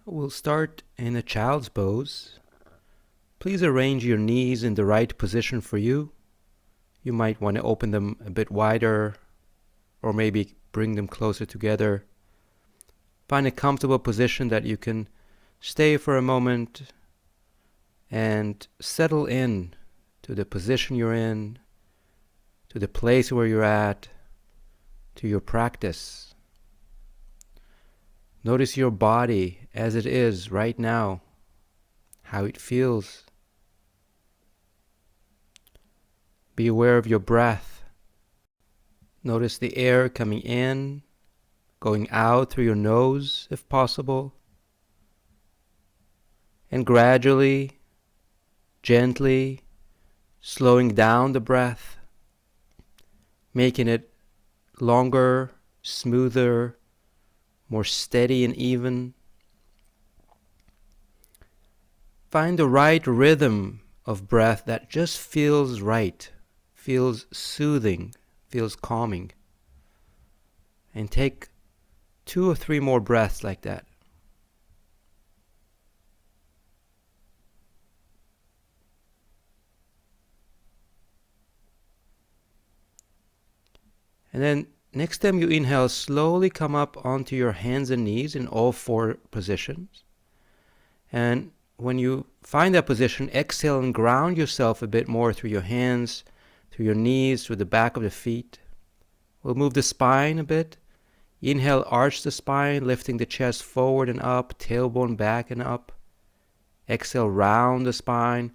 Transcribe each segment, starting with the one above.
We'll start in a child's pose. Please arrange your knees in the right position for you. You might want to open them a bit wider or maybe bring them closer together. Find a comfortable position that you can stay for a moment and settle in to the position you're in, to the place where you're at, to your practice. Notice your body as it is right now, how it feels. Be aware of your breath. Notice the air coming in, going out through your nose if possible, and gradually, gently, slowing down the breath, making it longer, smoother, more steady and even. Find the right rhythm of breath that just feels right, feels soothing, feels calming. And take 2 or 3 more breaths like that. And then next time you inhale, slowly come up onto your hands and knees in all 4 positions. And when you find that position, exhale and ground yourself a bit more through your hands, through your knees, through the back of the feet. We'll move the spine a bit. Inhale, arch the spine, lifting the chest forward and up, tailbone back and up. Exhale, round the spine,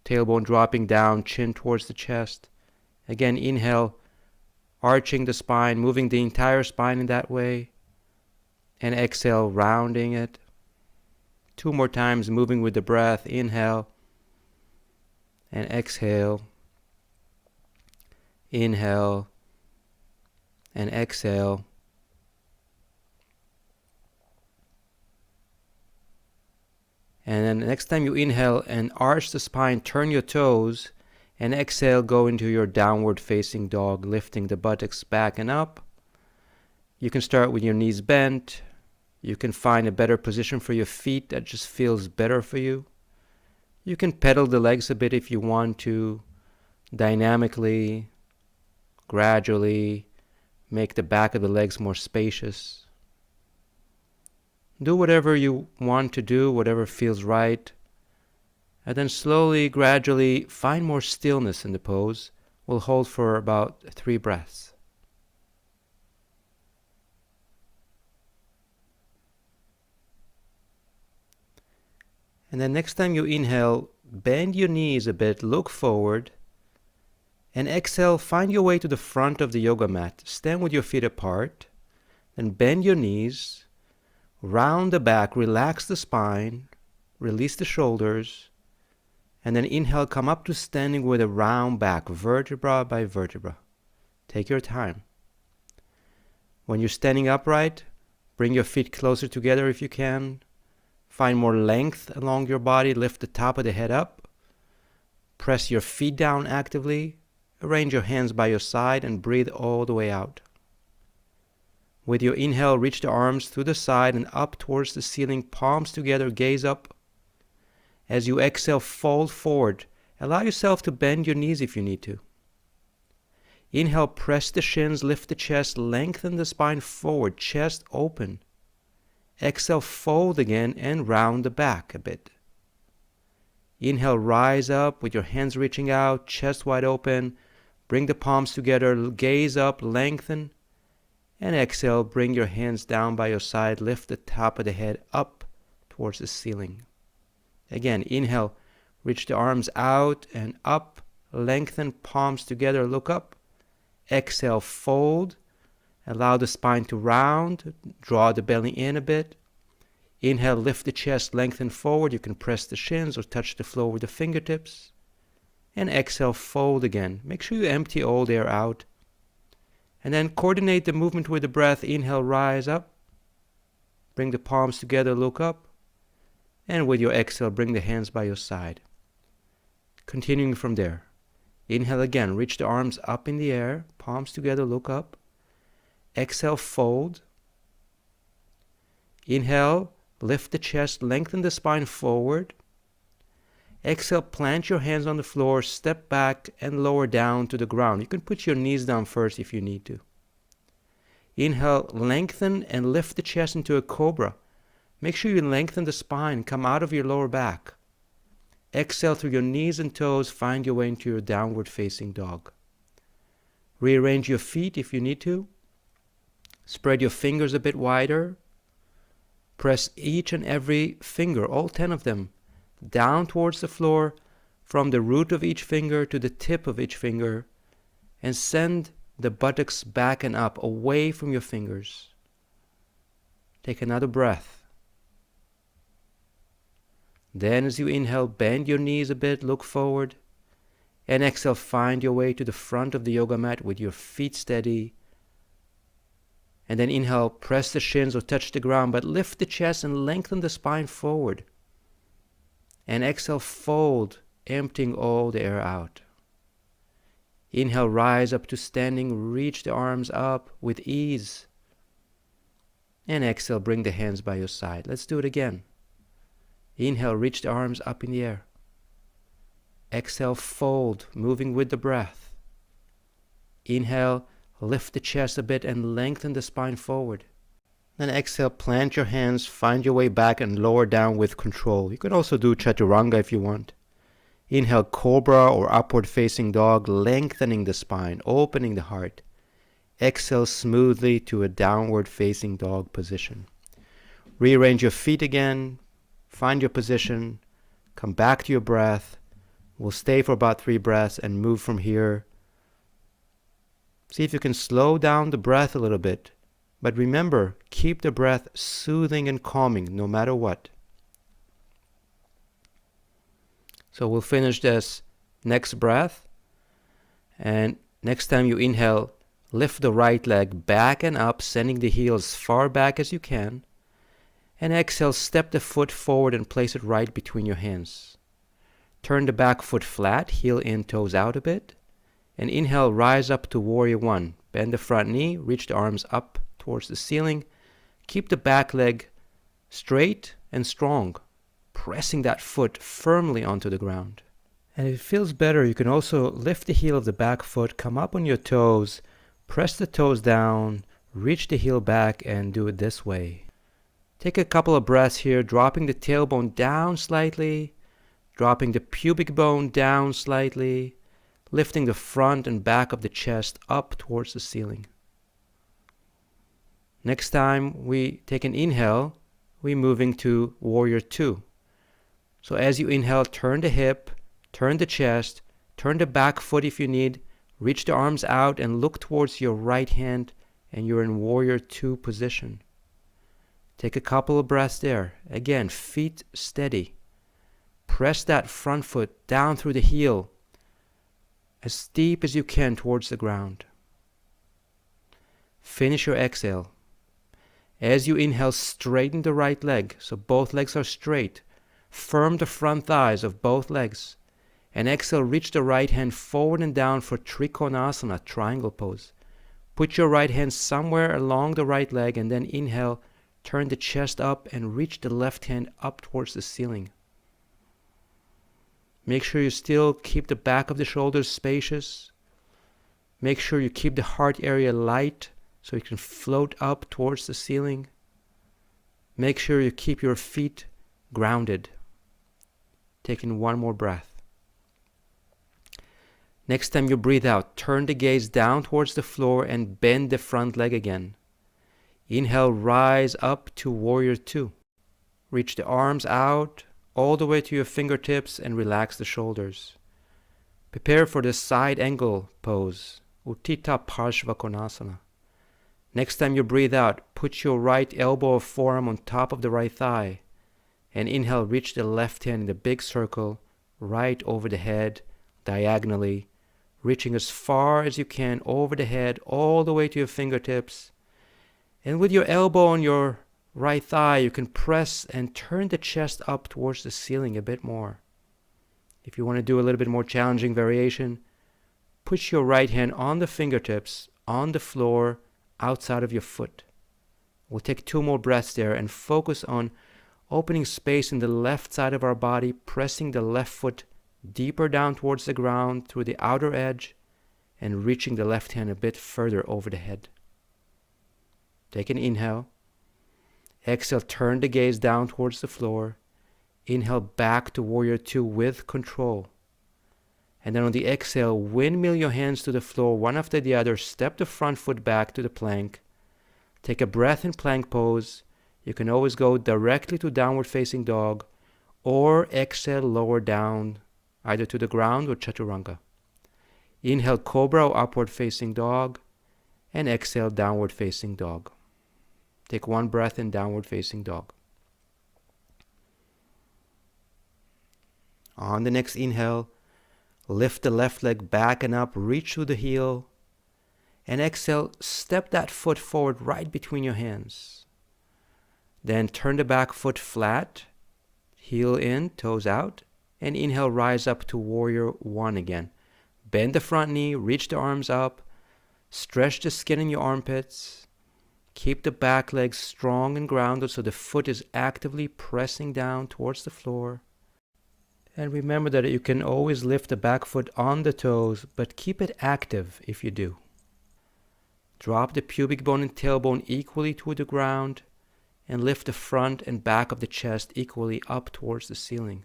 tailbone dropping down, chin towards the chest. Again, inhale, arching the spine, moving the entire spine in that way. And exhale, rounding it. 2 more times, moving with the breath. Inhale and exhale. Inhale and exhale. And then next time you inhale and arch the spine, turn your toes, and exhale, go into your downward facing dog, lifting the buttocks back and up. You can start with your knees bent. You can find a better position for your feet that just feels better for you. You can pedal the legs a bit if you want to, dynamically, gradually make the back of the legs more spacious. Do whatever you want to do, whatever feels right. And then slowly, gradually find more stillness in the pose. We'll hold for about 3 breaths. And then next time you inhale, bend your knees a bit, look forward. And exhale, find your way to the front of the yoga mat. Stand with your feet apart. Then bend your knees, round the back, relax the spine, release the shoulders. And then inhale, come up to standing with a round back, vertebra by vertebra. Take your time. When you're standing upright, bring your feet closer together if you can. Find more length along your body. Lift the top of the head up. Press your feet down actively. Arrange your hands by your side and breathe all the way out. With your inhale, reach the arms through the side and up towards the ceiling, palms together, gaze up. As you exhale, fold forward. Allow yourself to bend your knees if you need to. Inhale, press the shins, lift the chest, lengthen the spine forward, chest open. Exhale, fold again and round the back a bit. Inhale, rise up with your hands reaching out, chest wide open. Bring the palms together, gaze up, lengthen. And exhale, bring your hands down by your side, lift the top of the head up towards the ceiling. Again, inhale, reach the arms out and up, lengthen, palms together, look up. Exhale, fold. Allow the spine to round, draw the belly in a bit. Inhale, lift the chest, lengthen forward. You can press the shins or touch the floor with the fingertips. And exhale, fold again. Make sure you empty all the air out. And then coordinate the movement with the breath. Inhale, rise up. Bring the palms together, look up. And with your exhale, bring the hands by your side. Continuing from there. Inhale again, reach the arms up in the air, palms together, look up. Exhale, fold. Inhale, lift the chest, lengthen the spine forward. Exhale, plant your hands on the floor, step back and lower down to the ground. You can put your knees down first if you need to. Inhale, lengthen and lift the chest into a cobra. Make sure you lengthen the spine, come out of your lower back. Exhale through your knees and toes, find your way into your downward facing dog. Rearrange your feet if you need to. Spread your fingers a bit wider. Press each and every finger, all 10 of them, down towards the floor from the root of each finger to the tip of each finger, and send the buttocks back and up, away from your fingers. Take another breath. Then as you inhale, bend your knees a bit, look forward, and exhale, find your way to the front of the yoga mat with your feet steady. And then inhale, press the shins or touch the ground, but lift the chest and lengthen the spine forward. And exhale, fold, emptying all the air out. Inhale, rise up to standing, reach the arms up with ease. And exhale, bring the hands by your side. Let's do it again. Inhale, reach the arms up in the air. Exhale, fold, moving with the breath. Inhale, lift the chest a bit and lengthen the spine forward. Then exhale, plant your hands, find your way back and lower down with control. You can also do chaturanga if you want. Inhale, cobra or upward facing dog, lengthening the spine, opening the heart. Exhale smoothly to a downward facing dog position. Rearrange your feet again, find your position, come back to your breath. We'll stay for about 3 breaths and move from here. See if you can slow down the breath a little bit. But remember, keep the breath soothing and calming no matter what. So we'll finish this next breath. And next time you inhale, lift the right leg back and up, sending the heel as far back as you can. And exhale, step the foot forward and place it right between your hands. Turn the back foot flat, heel in, toes out a bit. And inhale, rise up to warrior one. Bend the front knee, reach the arms up towards the ceiling. Keep the back leg straight and strong, pressing that foot firmly onto the ground. And if it feels better, you can also lift the heel of the back foot, come up on your toes, press the toes down, reach the heel back, and do it this way. Take a couple of breaths here, dropping the tailbone down slightly, dropping the pubic bone down slightly, lifting the front and back of the chest up towards the ceiling. Next time we take an inhale, we're moving to warrior two. So as you inhale, turn the hip, turn the chest, turn the back foot if you need, reach the arms out and look towards your right hand, and you're in warrior two position. Take a couple of breaths there. Again, feet steady. Press that front foot down through the heel as steep as you can towards the ground. Finish your exhale. As you inhale, straighten the right leg so both legs are straight. Firm the front thighs of both legs. And exhale, reach the right hand forward and down for Trikonasana, triangle pose. Put your right hand somewhere along the right leg and then inhale, turn the chest up and reach the left hand up towards the ceiling. Make sure you still keep the back of the shoulders spacious. Make sure you keep the heart area light so you can float up towards the ceiling. Make sure you keep your feet grounded. Taking one more breath. Next time you breathe out, turn the gaze down towards the floor and bend the front leg again. Inhale, rise up to warrior two. Reach the arms out all the way to your fingertips and relax the shoulders. Prepare for the side angle pose, Uttita Parshva Konasana. Next time you breathe out, put your right elbow or forearm on top of the right thigh. And inhale, reach the left hand in a big circle, right over the head, diagonally, reaching as far as you can over the head, all the way to your fingertips. And with your elbow on your right thigh, you can press and turn the chest up towards the ceiling a bit more. If you want to do a little bit more challenging variation, put your right hand on the fingertips, on the floor, outside of your foot. We'll take 2 more breaths there and focus on opening space in the left side of our body, pressing the left foot deeper down towards the ground through the outer edge and reaching the left hand a bit further over the head. Take an inhale. Exhale, turn the gaze down towards the floor. Inhale back to Warrior Two with control. And then on the exhale, windmill your hands to the floor, one after the other. Step the front foot back to the plank. Take a breath in plank pose. You can always go directly to downward facing dog or exhale lower down either to the ground or chaturanga. Inhale cobra or upward facing dog and exhale downward facing dog. Take one breath in downward facing dog. On the next inhale, lift the left leg back and up, reach through the heel, and exhale, step that foot forward right between your hands. Then turn the back foot flat, heel in, toes out, and inhale, rise up to Warrior One again. Bend the front knee, reach the arms up, stretch the skin in your armpits. Keep the back leg strong and grounded so the foot is actively pressing down towards the floor. And remember that you can always lift the back foot on the toes, but keep it active if you do. Drop the pubic bone and tailbone equally to the ground and lift the front and back of the chest equally up towards the ceiling.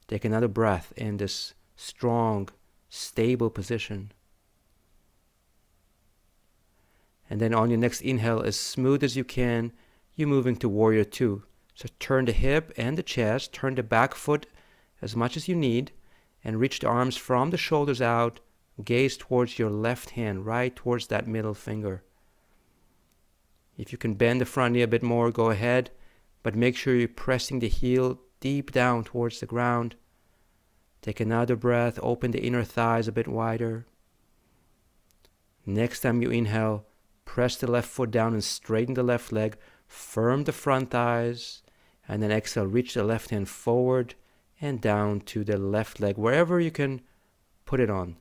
Take another breath in this strong, stable position. And then on your next inhale, as smooth as you can, you're moving to Warrior Two. So turn the hip and the chest, turn the back foot as much as you need, and reach the arms from the shoulders out, gaze towards your left hand, right towards that middle finger. If you can bend the front knee a bit more, go ahead, but make sure you're pressing the heel deep down towards the ground. Take another breath, open the inner thighs a bit wider. Next time you inhale, press the left foot down and straighten the left leg, firm the front thighs, and then exhale, reach the left hand forward and down to the left leg, wherever you can put it on.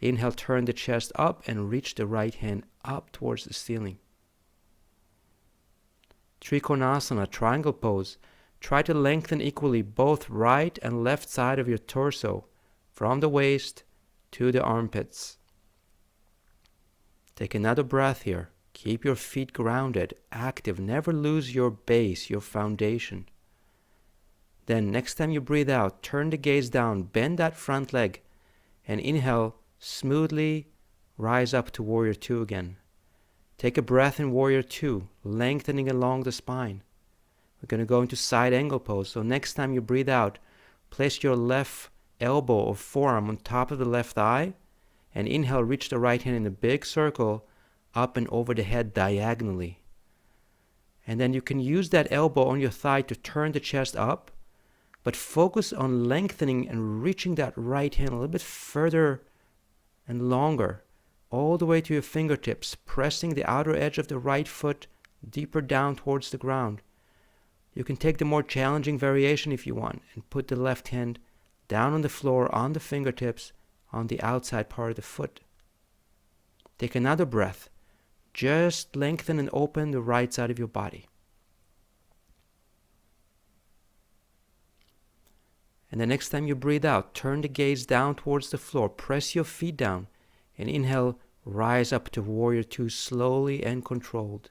Inhale, turn the chest up and reach the right hand up towards the ceiling. Trikonasana, triangle pose. Try to lengthen equally both right and left side of your torso, from the waist to the armpits. Take another breath here. Keep your feet grounded, active. Never lose your base, your foundation. Then next time you breathe out, turn the gaze down, bend that front leg, and inhale, smoothly rise up to Warrior Two again. Take a breath in Warrior Two, lengthening along the spine. We're going to go into side angle pose. So next time you breathe out, place your left elbow or forearm on top of the left thigh, and inhale, reach the right hand in a big circle up and over the head diagonally. And then you can use that elbow on your thigh to turn the chest up, but focus on lengthening and reaching that right hand a little bit further and longer, all the way to your fingertips, pressing the outer edge of the right foot deeper down towards the ground. You can take the more challenging variation if you want and put the left hand down on the floor on the fingertips on the outside part of the foot. Take another breath. Just lengthen and open the right side of your body. And the next time you breathe out, turn the gaze down towards the floor. Press your feet down and inhale, rise up to Warrior Two slowly and controlled.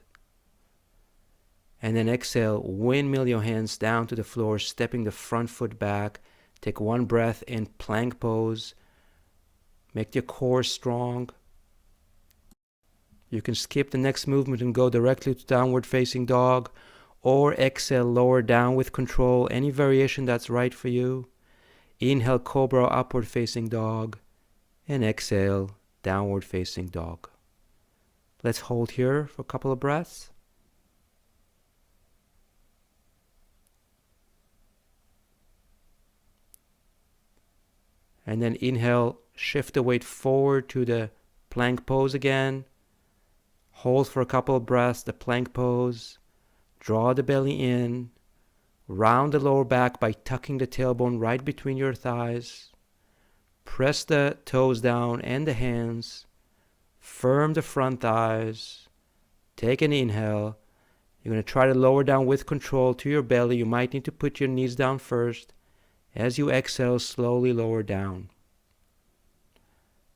And then exhale, windmill your hands down to the floor, stepping the front foot back. Take one breath in plank pose. Make your core strong. You can skip the next movement and go directly to downward facing dog, or exhale, lower down with control, any variation that's right for you. Inhale, cobra, upward facing dog, and exhale, downward facing dog. Let's hold here for a couple of breaths. And then inhale, shift the weight forward to the plank pose again. Hold for a couple of breaths, the plank pose. Draw the belly in. Round the lower back by tucking the tailbone right between your thighs. Press the toes down and the hands. Firm the front thighs. Take an inhale. You're going to try to lower down with control to your belly. You might need to put your knees down first. As you exhale, slowly lower down.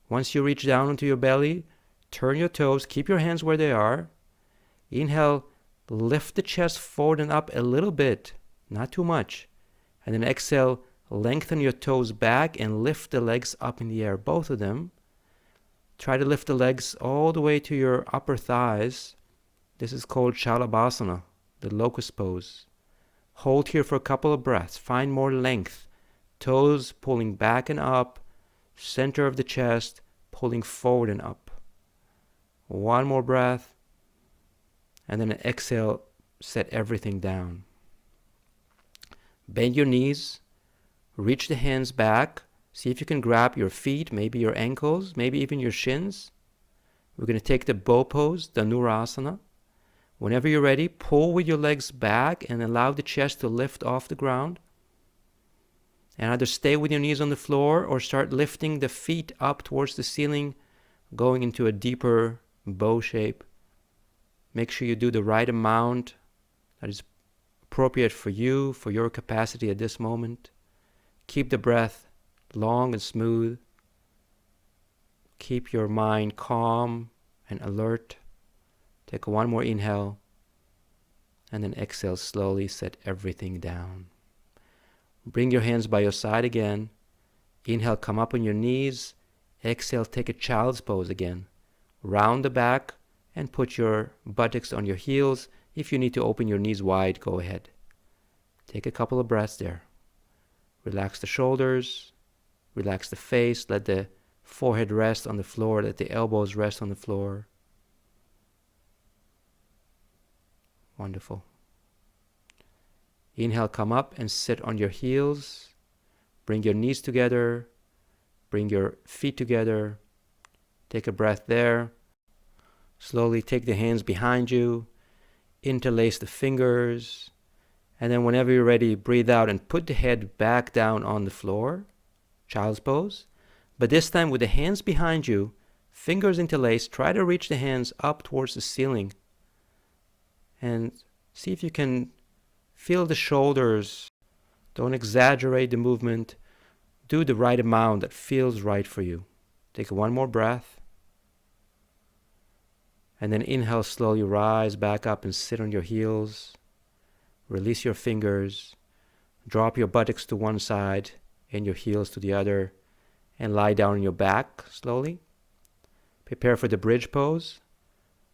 Once you reach down into your belly, turn your toes, keep your hands where they are. Inhale, lift the chest forward and up a little bit, not too much. And then exhale, lengthen your toes back and lift the legs up in the air, both of them. Try to lift the legs all the way to your upper thighs. This is called Shalabhasana, the locust pose. Hold here for a couple of breaths. Find more length. Toes pulling back and up. Center of the chest pulling forward and up. One more breath. And then exhale, set everything down. Bend your knees. Reach the hands back. See if you can grab your feet, maybe your ankles, maybe even your shins. We're going to take the bow pose, the Dhanurasana. Whenever you're ready, pull with your legs back and allow the chest to lift off the ground. And either stay with your knees on the floor or start lifting the feet up towards the ceiling, going into a deeper bow shape. Make sure you do the right amount that is appropriate for you, for your capacity at this moment. Keep the breath long and smooth. Keep your mind calm and alert. Take one more inhale. And then exhale, slowly set everything down. Bring your hands by your side again. Inhale, come up on your knees. Exhale, take a child's pose again. Round the back and put your buttocks on your heels. If you need to open your knees wide, go ahead. Take a couple of breaths there. Relax the shoulders. Relax the face. Let the forehead rest on the floor. Let the elbows rest on the floor. Wonderful. Inhale, come up and sit on your heels. Bring your knees together. Bring your feet together. Take a breath there. Slowly take the hands behind you. Interlace the fingers. And then whenever you're ready, breathe out and put the head back down on the floor. Child's pose. But this time with the hands behind you, fingers interlaced, try to reach the hands up towards the ceiling. And see if you can feel the shoulders. Don't exaggerate the movement. Do the right amount that feels right for you. Take one more breath. And then inhale, slowly rise back up and sit on your heels. Release your fingers. Drop your buttocks to one side and your heels to the other. And lie down on your back slowly. Prepare for the bridge pose.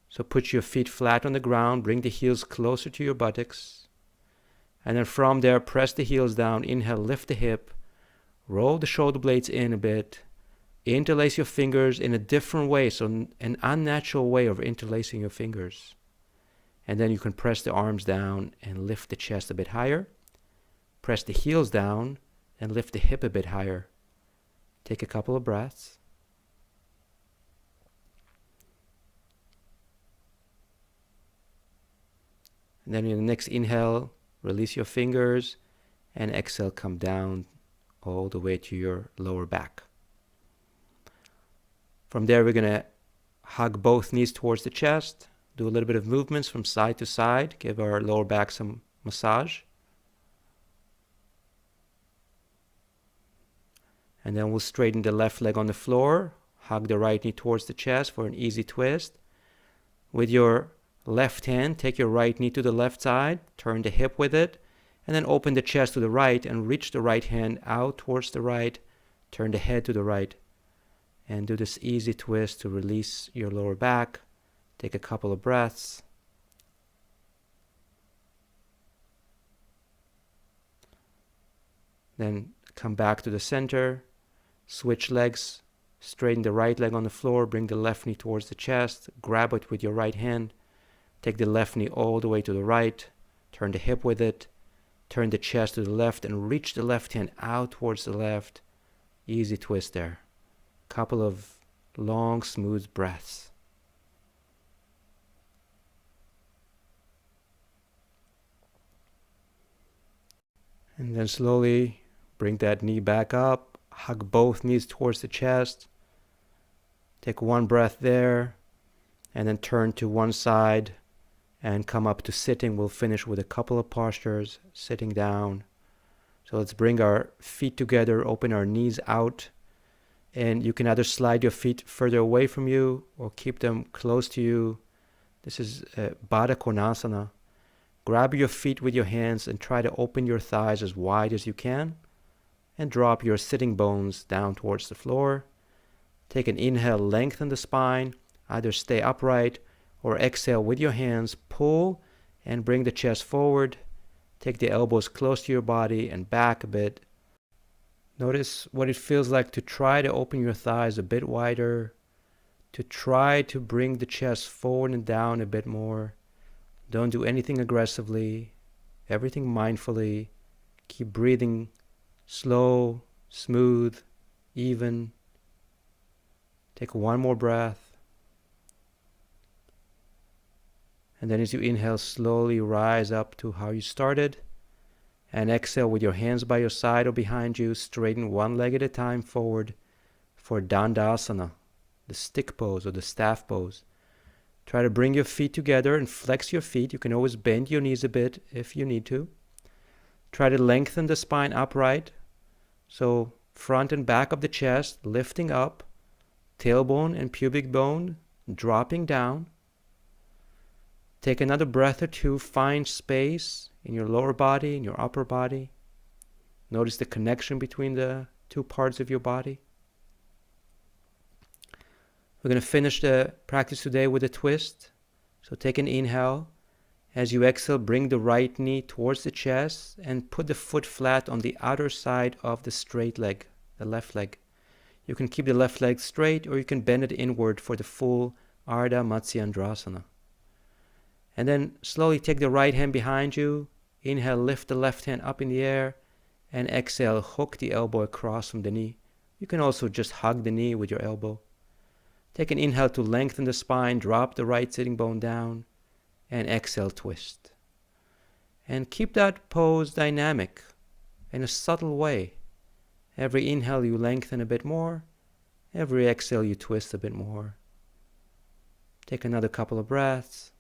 So put your feet flat on the ground. Bring the heels closer to your buttocks. And then from there, press the heels down. Inhale, lift the hip. Roll the shoulder blades in a bit. Interlace your fingers in a different way. So an unnatural way of interlacing your fingers. And then you can press the arms down and lift the chest a bit higher. Press the heels down and lift the hip a bit higher. Take a couple of breaths. And then in the next inhale, release your fingers and exhale, come down all the way to your lower back. From there, we're going to hug both knees towards the chest, do a little bit of movements from side to side, give our lower back some massage. And then we'll straighten the left leg on the floor, hug the right knee towards the chest for an easy twist. With your left hand, take your right knee to the left side, turn the hip with it, and then open the chest to the right and reach the right hand out towards the right, turn the head to the right, and do this easy twist to release your lower back. Take a couple of breaths. Then come back to the center, switch legs, straighten the right leg on the floor, bring the left knee towards the chest, grab it with your right hand, take the left knee all the way to the right, turn the hip with it, turn the chest to the left and reach the left hand out towards the left. Easy twist there. Couple of long, smooth breaths. And then slowly bring that knee back up, hug both knees towards the chest. Take one breath there, and then turn to one side and come up to sitting. We'll finish with a couple of postures, sitting down. So let's bring our feet together, open our knees out, and you can either slide your feet further away from you or keep them close to you. This is Baddha Konasana. Grab your feet with your hands and try to open your thighs as wide as you can, and drop your sitting bones down towards the floor. Take an inhale, lengthen the spine, either stay upright or exhale with your hands, pull and bring the chest forward. Take the elbows close to your body and back a bit. Notice what it feels like to try to open your thighs a bit wider, to try to bring the chest forward and down a bit more. Don't do anything aggressively, everything mindfully. Keep breathing slow, smooth, even. Take one more breath. And then as you inhale, slowly rise up to how you started. And exhale with your hands by your side or behind you. Straighten one leg at a time forward for Dandasana, the stick pose or the staff pose. Try to bring your feet together and flex your feet. You can always bend your knees a bit if you need to. Try to lengthen the spine upright. So front and back of the chest lifting up, tailbone and pubic bone dropping down. Take another breath or two. Find space in your lower body, in your upper body. Notice the connection between the two parts of your body. We're going to finish the practice today with a twist. So take an inhale. As you exhale, bring the right knee towards the chest and put the foot flat on the outer side of the straight leg, the left leg. You can keep the left leg straight or you can bend it inward for the full Ardha Matsyendrasana. And then slowly take the right hand behind you. Inhale, lift the left hand up in the air. And exhale, hook the elbow across from the knee. You can also just hug the knee with your elbow. Take an inhale to lengthen the spine, drop the right sitting bone down, and exhale, twist. And keep that pose dynamic in a subtle way. Every inhale you lengthen a bit more, every exhale you twist a bit more. Take another couple of breaths.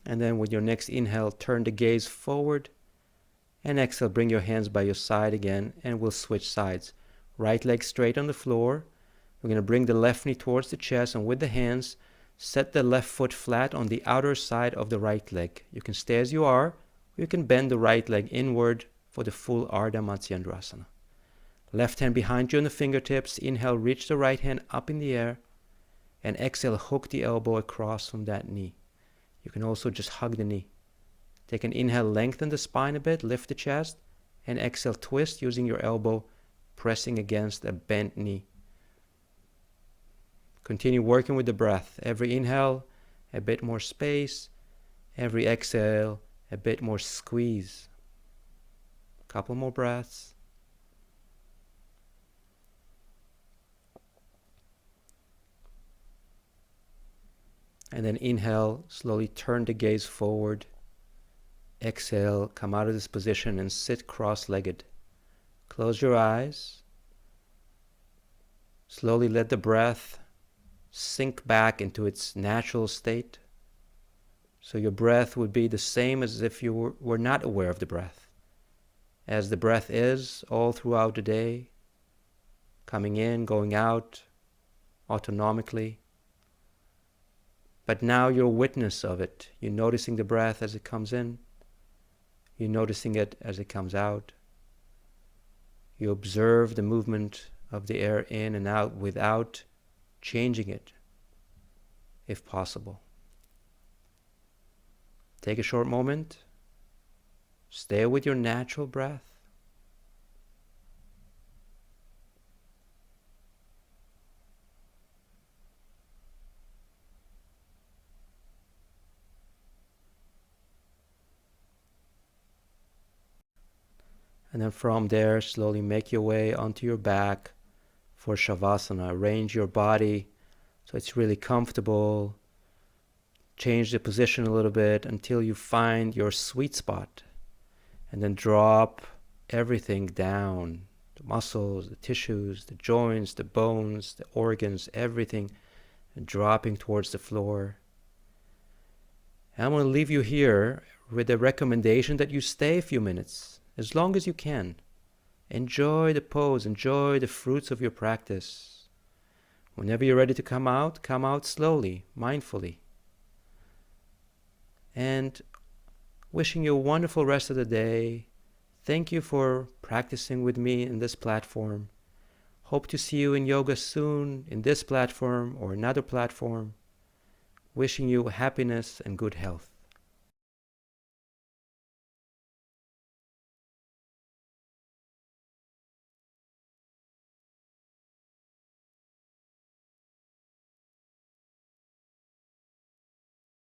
And then with your next inhale, turn the gaze forward. And exhale, bring your hands by your side again, and we'll switch sides. Right leg straight on the floor. We're going to bring the left knee towards the chest, and with the hands, set the left foot flat on the outer side of the right leg. You can stay as you are, or you can bend the right leg inward for the full Ardha Matsyendrasana. Left hand behind you on the fingertips. Inhale, reach the right hand up in the air, and exhale, hook the elbow across from that knee. You can also just hug the knee. Take an inhale, lengthen the spine a bit, lift the chest, and exhale, twist using your elbow pressing against a bent knee. Continue working with the breath. Every inhale, a bit more space. Every exhale, a bit more squeeze. Couple more breaths. And then inhale, slowly turn the gaze forward. Exhale, come out of this position and sit cross-legged. Close your eyes. Slowly let the breath sink back into its natural state. So your breath would be the same as if you were not aware of the breath. As the breath is all throughout the day, coming in, going out, autonomically. But now you're a witness of it. You're noticing the breath as it comes in. You're noticing it as it comes out. You observe the movement of the air in and out without changing it, if possible. Take a short moment. Stay with your natural breath. And then from there, slowly make your way onto your back for Shavasana. Arrange your body so it's really comfortable. Change the position a little bit until you find your sweet spot. And then drop everything down. the muscles, the tissues, the joints, the bones, the organs, everything dropping towards the floor. And I'm going to leave you here with a recommendation that you stay a few minutes, as long as you can. Enjoy the pose, enjoy the fruits of your practice. Whenever you're ready to come out slowly, mindfully. And wishing you a wonderful rest of the day. Thank you for practicing with me in this platform. Hope to see you in yoga soon in this platform or another platform. Wishing you happiness and good health.